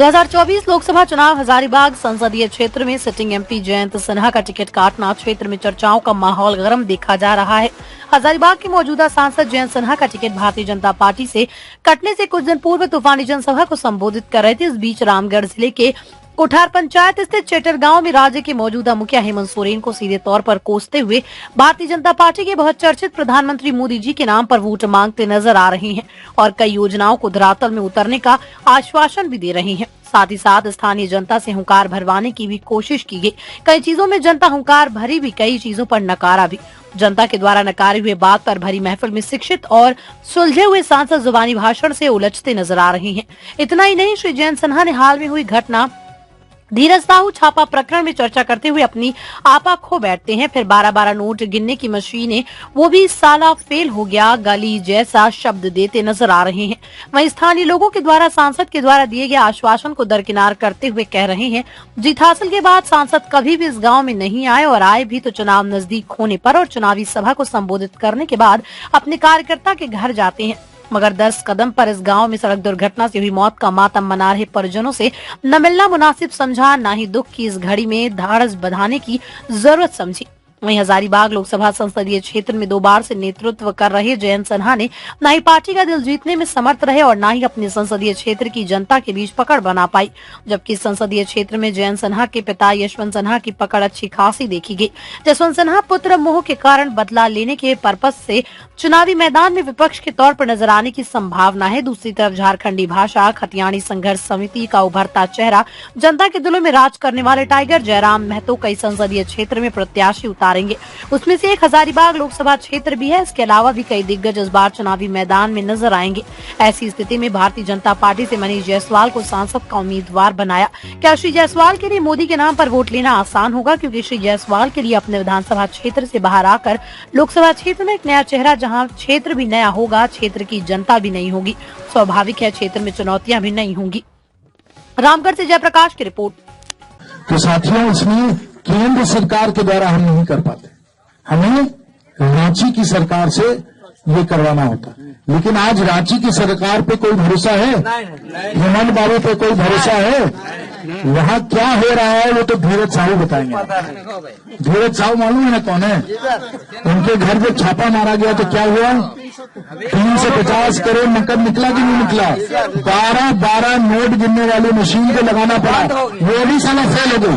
2024 लोकसभा चुनाव हजारीबाग संसदीय क्षेत्र में सिटिंग एमपी जयंत सिन्हा का टिकट काटना क्षेत्र में चर्चाओं का माहौल गर्म देखा जा रहा है। हजारीबाग के मौजूदा सांसद जयंत सिन्हा का टिकट भारतीय जनता पार्टी से कटने से कुछ दिन पूर्व तूफानी जनसभा को संबोधित कर रहे थे। इस बीच रामगढ़ जिले के कोठार पंचायत स्थित चेटर गांव में राज्य के मौजूदा मुखिया हेमंत सोरेन को सीधे तौर पर कोसते हुए भारतीय जनता पार्टी के बहुत चर्चित प्रधानमंत्री मोदी जी के नाम पर वोट मांगते नजर आ रहे हैं और कई योजनाओं को धरातल में उतरने का आश्वासन भी दे रहे हैं। साथ ही साथ स्थानीय जनता से हुंकार भरवाने की भी कोशिश की गई। कई चीजों में जनता हुंकार भरी भी, कई चीजों पर नकारा भी। जनता के द्वारा नकारे हुए बात पर भरी महफिल में शिक्षित और सुलझे हुए सांसद जुबानी भाषण से उलझते नजर आ रहे हैं। इतना ही नहीं, श्री जयंत सिन्हा ने हाल में हुई घटना धीरज साहू छापा प्रकरण में चर्चा करते हुए अपनी आपा खो बैठते हैं। फिर 12-12 नोट गिनने की मशीनें, वो भी साला फेल हो गया, गाली जैसा शब्द देते नजर आ रहे हैं। वहीं स्थानीय लोगों के द्वारा सांसद के द्वारा दिए गए आश्वासन को दरकिनार करते हुए कह रहे हैं, जीत हासिल के बाद सांसद कभी भी इस गाँव में नहीं आए और आए भी तो चुनाव नजदीक होने पर और चुनावी सभा को संबोधित करने के बाद अपने कार्यकर्ता के घर जाते हैं। मगर 10 कदम पर इस गांव में सड़क दुर्घटना से हुई मौत का मातम मना रहे परिजनों से न मिलना मुनासिब समझा, न ही दुख की इस घड़ी में ढाढ़स बंधाने की जरूरत समझी। वहीं हजारीबाग लोकसभा संसदीय क्षेत्र में 2 बार से नेतृत्व कर रहे जयंत सिन्हा ने न ही पार्टी का दिल जीतने में समर्थ रहे और न ही अपने संसदीय क्षेत्र की जनता के बीच पकड़ बना पाई। जबकि संसदीय क्षेत्र में जयंत सिन्हा के पिता यशवंत सिन्हा की पकड़ अच्छी खासी देखी गई। यशवंत सिन्हा पुत्र मोह के कारण बदला लेने के पर्पज से चुनावी मैदान में विपक्ष के तौर पर नजर आने की संभावना है। दूसरी तरफ झारखंडी भाषा खतियानी संघर्ष समिति का उभरता चेहरा, जनता के दिलों में राज करने वाले टाइगर जयराम महतो कई संसदीय क्षेत्र में प्रत्याशी उतारेंगे। उसमें से एक हजारीबाग लोकसभा क्षेत्र भी है। इसके अलावा भी कई दिग्गज इस बार चुनावी मैदान में नजर आएंगे। ऐसी स्थिति में भारतीय जनता पार्टी से मनीष जायसवाल को सांसद का उम्मीदवार बनाया। क्या श्री जायसवाल के लिए मोदी के नाम पर वोट लेना आसान होगा? क्योंकि श्री जायसवाल के लिए अपने विधानसभा क्षेत्र से बाहर आकर लोकसभा क्षेत्र में एक नया चेहरा, जहाँ क्षेत्र भी नया होगा, क्षेत्र की जनता भी नहीं होगी। स्वाभाविक है, क्षेत्र में चुनौतियां भी नहीं होंगी। रामगढ़ से जयप्रकाश की रिपोर्ट। तो साथियों, इसमें केंद्र सरकार के द्वारा हम नहीं कर पाते, हमें रांची की सरकार से ये करवाना होता। लेकिन आज रांची की सरकार पे कोई भरोसा है? हेमंत बाबू पे कोई भरोसा है? वहाँ क्या हो रहा है वो तो धीरज साहू बताएंगे। धीरज साहू मालूम है ना कौन है? उनके घर पे छापा मारा गया तो क्या हुआ? 350 करोड़ नकद निकला कि नहीं निकला? 12-12 नोट गिनने वाली मशीन को लगाना पड़ा, वो भी साला फेल हो गई।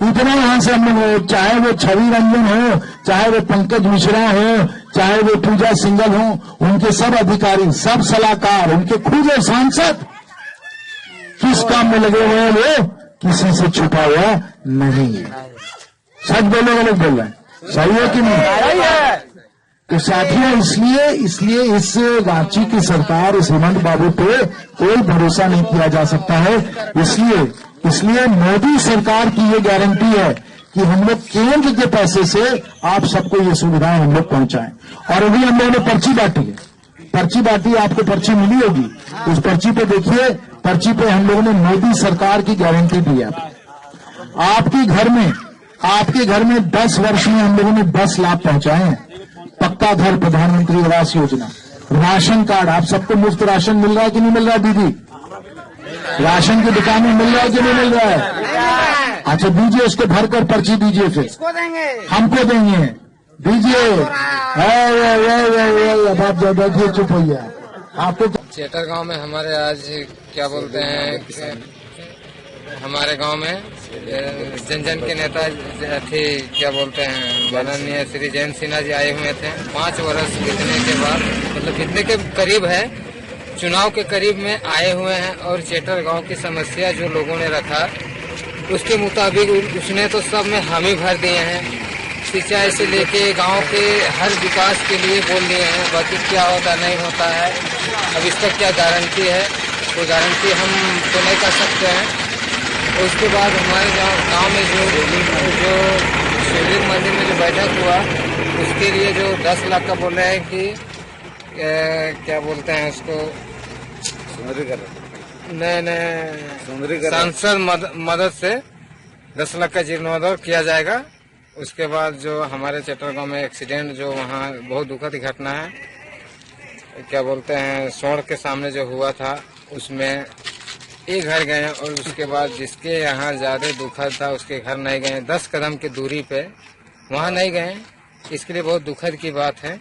इतना यहाँ से हमने, चाहे वो छवि रंजन हो, चाहे वो पंकज मिश्रा हो, चाहे वो पूजा सिंगल हो, उनके सब अधिकारी, सब सलाहकार, उनके खुद सांसद किस काम में लगे हुए हैं? वो किसी से छुपा हुआ नहीं है। सच बोलो, गलत बोल रहे हैं? सही है कि नहीं? तो साथियों, इसलिए इस रांची की सरकार, इस हेमंत बाबू पे कोई भरोसा नहीं किया जा सकता है। इसलिए मोदी सरकार की ये गारंटी है कि हम लोग केंद्र के पैसे से आप सबको ये सुविधाएं हम लोग पहुंचाएं। और अभी हम लोगों ने पर्ची बांटी, आपको पर्ची मिली होगी। उस पर्ची पे देखिए, पर्ची पे हम लोगों ने मोदी सरकार की गारंटी दी है। आपके घर में 10 वर्ष में हम लोगों ने 10 लाख पहुंचाए हैं। पक्का घर, प्रधानमंत्री आवास योजना, राशन कार्ड, आप सबको मुफ्त राशन मिल रहा है कि नहीं मिल रहा है? दीदी, राशन की दुकान में मिल रहा है कि नहीं मिल रहा है? अच्छा, दीजिए, उसको भरकर पर्ची दीजिए, फिर हमको देंगे, दीजिए। अब आप बैठिए, चुप होइए। आपको चेटर गांव में हमारे आज क्या बोलते हैं, हमारे गांव में जन के नेता थे, क्या बोलते हैं, माननीय श्री जयंत सिन्हा जी आए हुए थे। 5 वर्ष बीतने के बाद, मतलब बीतने के करीब है, चुनाव के करीब में आए हुए हैं और चेटर गांव की समस्या जो लोगों ने रखा उसके मुताबिक उसने तो सब में हामी भर दिए हैं। सिंचाई से लेके गांव के हर विकास के लिए बोल दिए हैं। बाकी क्या होता नहीं होता है, अब इसका क्या गारंटी है? कोई गारंटी हम तो नहीं कर सकते हैं। उसके बाद हमारे गांव में जो शिवलिंग मंदिर में जो बैठक हुआ, उसके लिए जो 10 लाख का बोल रहे हैं कि क्या बोलते हैं उसको, सांसद मदद से 10 लाख का जीर्णोद्धार किया जाएगा। उसके बाद जो हमारे चेटर गांव में एक्सीडेंट, जो वहाँ बहुत दुखद घटना है, क्या बोलते हैं, स्वर्ण के सामने जो हुआ था, उसमें एक घर गए और उसके बाद जिसके यहाँ ज्यादा दुखद था उसके घर नहीं गए, 10 कदम की दूरी पे वहाँ नहीं गए। इसके लिए बहुत दुखद की बात है।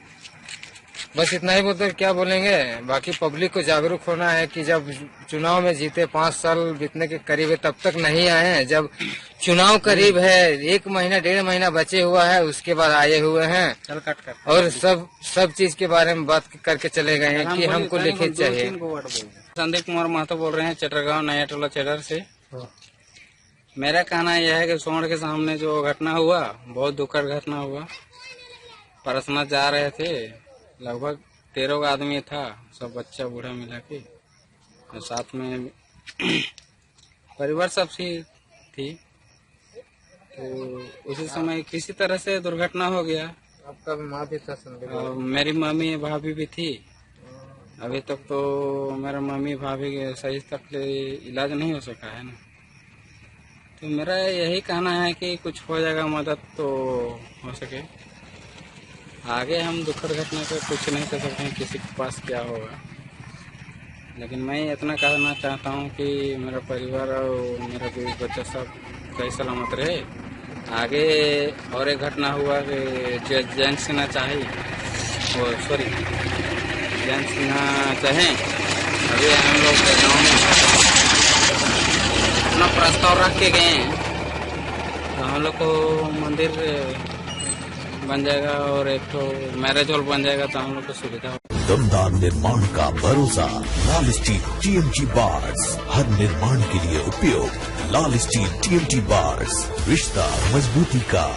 बस इतना ही बोलते क्या बोलेंगे। बाकी पब्लिक को जागरूक होना है कि जब चुनाव में जीते 5 साल बीतने के करीब है तब तक नहीं आए हैं। जब चुनाव करीब है 1 महीना 1.5 महीना बचे हुआ है उसके बाद आए हुए हैं और सब चीज के बारे में बात करके चले गए हैं कि हमको लिखित चाहिए। संदीप कुमार महतो बोल रहे हैं, चटरगांव नया टोला चेडर से। मेरा कहना यह है कि सोमवार के सामने जो घटना हुआ बहुत दुखद घटना हुआ। परसना जा रहे थे, लगभग 13 आदमी था, सब बच्चा बूढ़ा मिला के, और साथ में परिवार सब सी थी। तो उसी समय किसी तरह से दुर्घटना हो गया। आपका माँ भी था? मेरी मम्मी भाभी भी थी। अभी तक तो मेरा मम्मी भाभी के सही तक इलाज नहीं हो सका है ना। तो मेरा यही कहना है कि कुछ हो जाएगा मदद तो हो सके। आगे हम दुखद घटना पे कुछ नहीं कर सकते हैं, किसी के पास क्या होगा। लेकिन मैं इतना कहना चाहता हूँ कि मेरा परिवार और मेरा भी बच्चा सब सही सलामत रहे। आगे और एक घटना हुआ कि जयंत सिन्हा चाहे जयंत सिन्हा चाहें, अभी हम लोग गाँव में अपना प्रस्ताव रख के गए हैं, तो हम लोग को मंदिर बन जाएगा और एक तो मैरिज हॉल बन जाएगा, तो हम लोग को सुविधा हो। दमदार निर्माण का भरोसा लाल स्टील TMT बार्स, हर निर्माण के लिए उपयोग। लाल स्टील TMT बार्स, रिश्ता मजबूती का।